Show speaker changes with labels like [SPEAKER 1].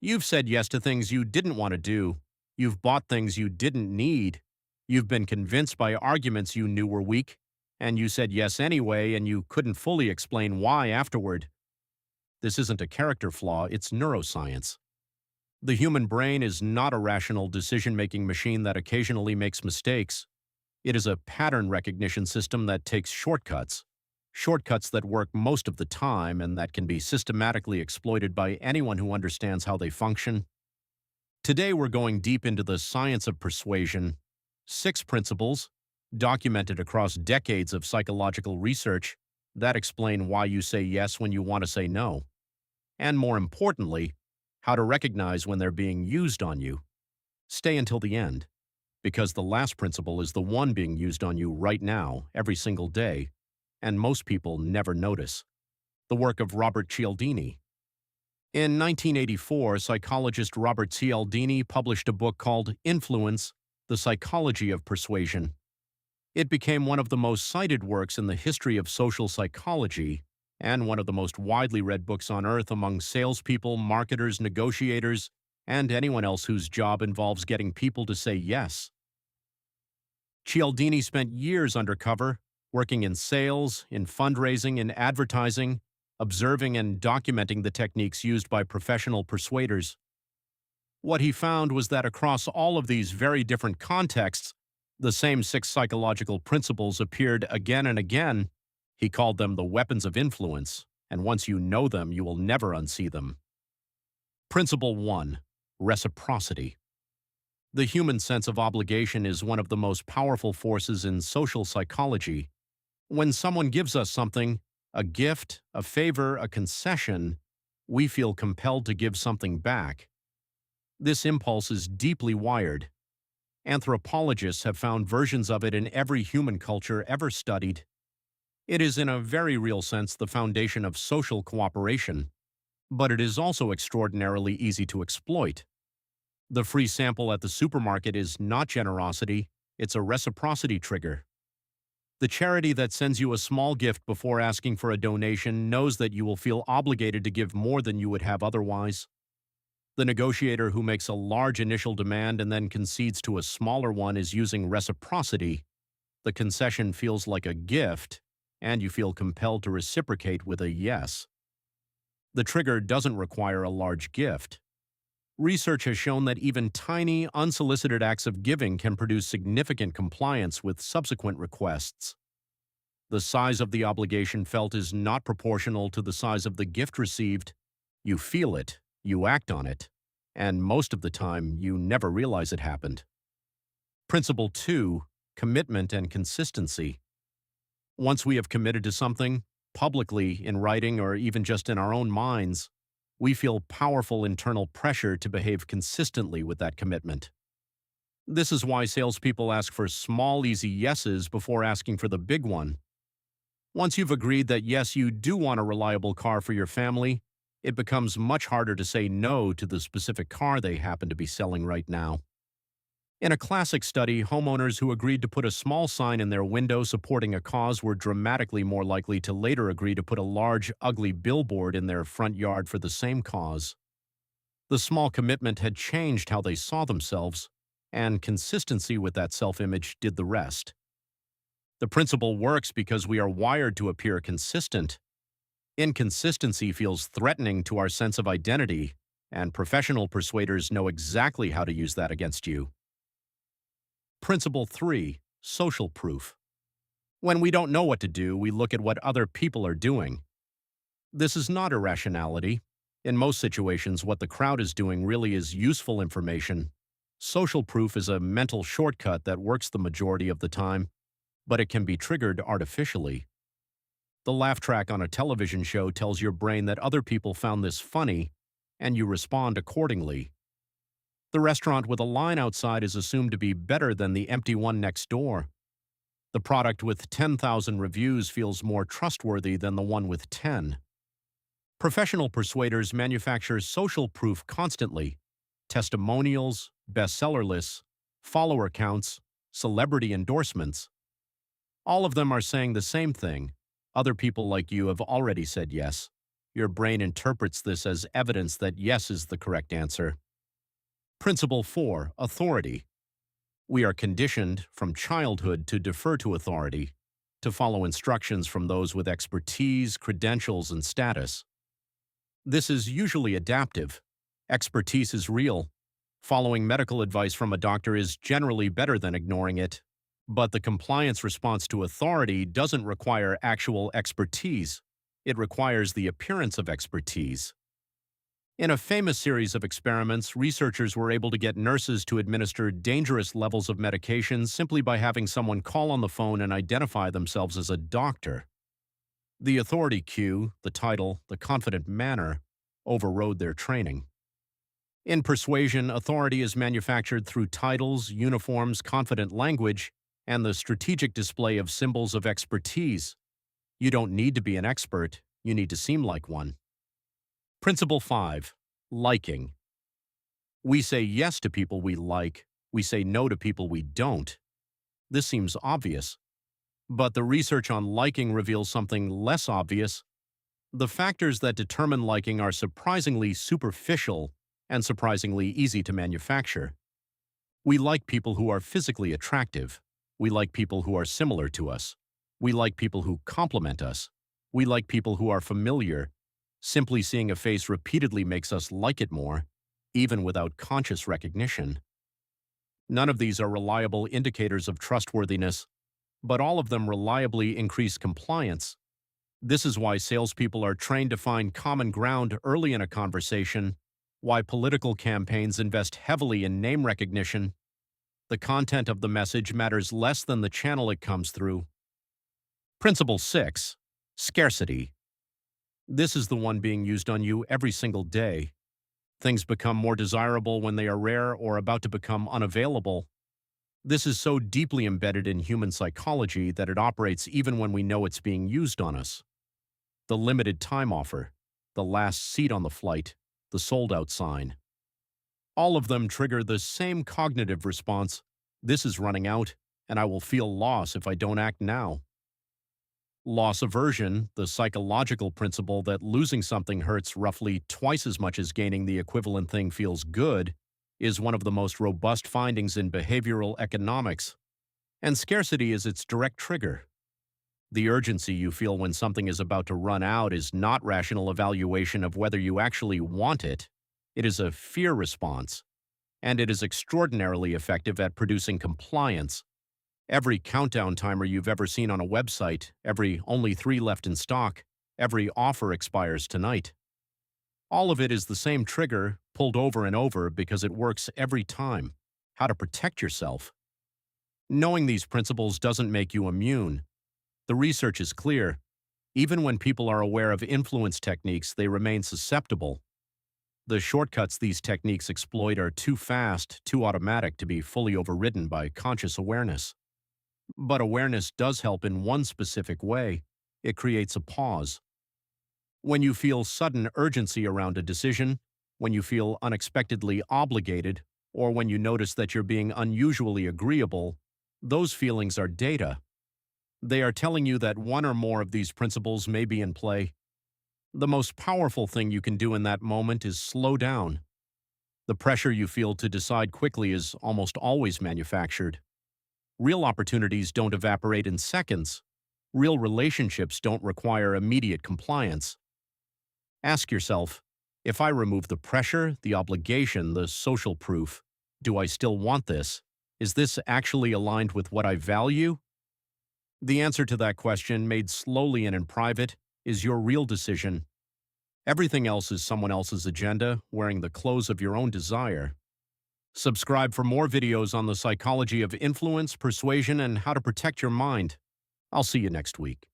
[SPEAKER 1] You've said yes to things you didn't want to do. You've bought things you didn't need. You've been convinced by arguments you knew were weak. And you said yes anyway, and you couldn't fully explain why afterward. This isn't a character flaw, it's neuroscience. The human brain is not a rational decision-making machine that occasionally makes mistakes. It is a pattern recognition system that takes shortcuts that work most of the time and that can be systematically exploited by anyone who understands how they function. Today we're going deep into the science of persuasion, 6 principles, documented across decades of psychological research, that explain why you say yes when you want to say no. And more importantly, how to recognize when they're being used on you. Stay until the end, because the last principle is the one being used on you right now, every single day, and most people never notice. The work of Robert Cialdini. In 1984, psychologist Robert Cialdini published a book called Influence: The Psychology of Persuasion. It became one of the most cited works in the history of social psychology and one of the most widely read books on earth among salespeople, marketers, negotiators, and anyone else whose job involves getting people to say yes. Cialdini spent years undercover, working in sales, in fundraising, in advertising, observing and documenting the techniques used by professional persuaders. What he found was that across all of these very different contexts, the same 6 psychological principles appeared again and again. He called them the weapons of influence, and once you know them, you will never unsee them. Principle 1. Reciprocity. The human sense of obligation is one of the most powerful forces in social psychology. When someone gives us something, a gift, a favor, a concession, we feel compelled to give something back. This impulse is deeply wired. Anthropologists have found versions of it in every human culture ever studied. It is in a very real sense the foundation of social cooperation, but it is also extraordinarily easy to exploit. The free sample at the supermarket is not generosity, it's a reciprocity trigger. The charity that sends you a small gift before asking for a donation knows that you will feel obligated to give more than you would have otherwise. The negotiator who makes a large initial demand and then concedes to a smaller one is using reciprocity. The concession feels like a gift, and you feel compelled to reciprocate with a yes. The trigger doesn't require a large gift. Research has shown that even tiny, unsolicited acts of giving can produce significant compliance with subsequent requests. The size of the obligation felt is not proportional to the size of the gift received. You feel it, you act on it, and most of the time, you never realize it happened. Principle 2. Commitment and consistency. Once we have committed to something, publicly, in writing, or even just in our own minds, we feel powerful internal pressure to behave consistently with that commitment. This is why salespeople ask for small, easy yeses before asking for the big one. Once you've agreed that yes, you do want a reliable car for your family, it becomes much harder to say no to the specific car they happen to be selling right now. In a classic study, homeowners who agreed to put a small sign in their window supporting a cause were dramatically more likely to later agree to put a large, ugly billboard in their front yard for the same cause. The small commitment had changed how they saw themselves, and consistency with that self-image did the rest. The principle works because we are wired to appear consistent. Inconsistency feels threatening to our sense of identity, and professional persuaders know exactly how to use that against you. Principle 3. Social proof. When we don't know what to do, we look at what other people are doing. This is not irrationality. In most situations, what the crowd is doing really is useful information. Social proof is a mental shortcut that works the majority of the time, but it can be triggered artificially. The laugh track on a television show tells your brain that other people found this funny, and you respond accordingly. The restaurant with a line outside is assumed to be better than the empty one next door. The product with 10,000 reviews feels more trustworthy than the one with 10. Professional persuaders manufacture social proof constantly: testimonials, bestseller lists, follower counts, celebrity endorsements. All of them are saying the same thing: other people like you have already said yes. Your brain interprets this as evidence that yes is the correct answer. Principle 4. Authority. We are conditioned from childhood to defer to authority, to follow instructions from those with expertise, credentials, and status. This is usually adaptive. Expertise is real. Following medical advice from a doctor is generally better than ignoring it. But the compliance response to authority doesn't require actual expertise. It requires the appearance of expertise. In a famous series of experiments, researchers were able to get nurses to administer dangerous levels of medications simply by having someone call on the phone and identify themselves as a doctor. The authority cue, the title, the confident manner, overrode their training. In Persuasion, authority is manufactured through titles, uniforms, confident language, and the strategic display of symbols of expertise. You don't need to be an expert, you need to seem like one. Principle 5. Liking. We say yes to people we like, we say no to people we don't. This seems obvious. But the research on liking reveals something less obvious. The factors that determine liking are surprisingly superficial and surprisingly easy to manufacture. We like people who are physically attractive. We like people who are similar to us. We like people who compliment us. We like people who are familiar. Simply seeing a face repeatedly makes us like it more, even without conscious recognition. None of these are reliable indicators of trustworthiness, but all of them reliably increase compliance. This is why salespeople are trained to find common ground early in a conversation, why political campaigns invest heavily in name recognition. The content of the message matters less than the channel it comes through. Principle 6. Scarcity. This is the one being used on you every single day. Things become more desirable when they are rare or about to become unavailable. This is so deeply embedded in human psychology that it operates even when we know it's being used on us. The limited time offer, the last seat on the flight, the sold-out sign. All of them trigger the same cognitive response: this is running out, and I will feel loss if I don't act now. Loss aversion, the psychological principle that losing something hurts roughly twice as much as gaining the equivalent thing feels good, is one of the most robust findings in behavioral economics. And scarcity is its direct trigger. The urgency you feel when something is about to run out is not rational evaluation of whether you actually want it. It is a fear response, and it is extraordinarily effective at producing compliance. Every countdown timer you've ever seen on a website, every only 3 left in stock, every offer expires tonight. All of it is the same trigger, pulled over and over because it works every time. How to protect yourself. Knowing these principles doesn't make you immune. The research is clear. Even when people are aware of influence techniques, they remain susceptible. The shortcuts these techniques exploit are too fast, too automatic to be fully overridden by conscious awareness. But awareness does help in one specific way. It creates a pause. When you feel sudden urgency around a decision, when you feel unexpectedly obligated, or when you notice that you're being unusually agreeable, those feelings are data. They are telling you that one or more of these principles may be in play. The most powerful thing you can do in that moment is slow down. The pressure you feel to decide quickly is almost always manufactured. Real opportunities don't evaporate in seconds. Real relationships don't require immediate compliance. Ask yourself, if I remove the pressure, the obligation, the social proof, do I still want this? Is this actually aligned with what I value? The answer to that question, made slowly and in private, is your real decision. Everything else is someone else's agenda, wearing the clothes of your own desire. Subscribe for more videos on the psychology of influence, persuasion, and how to protect your mind. I'll see you next week.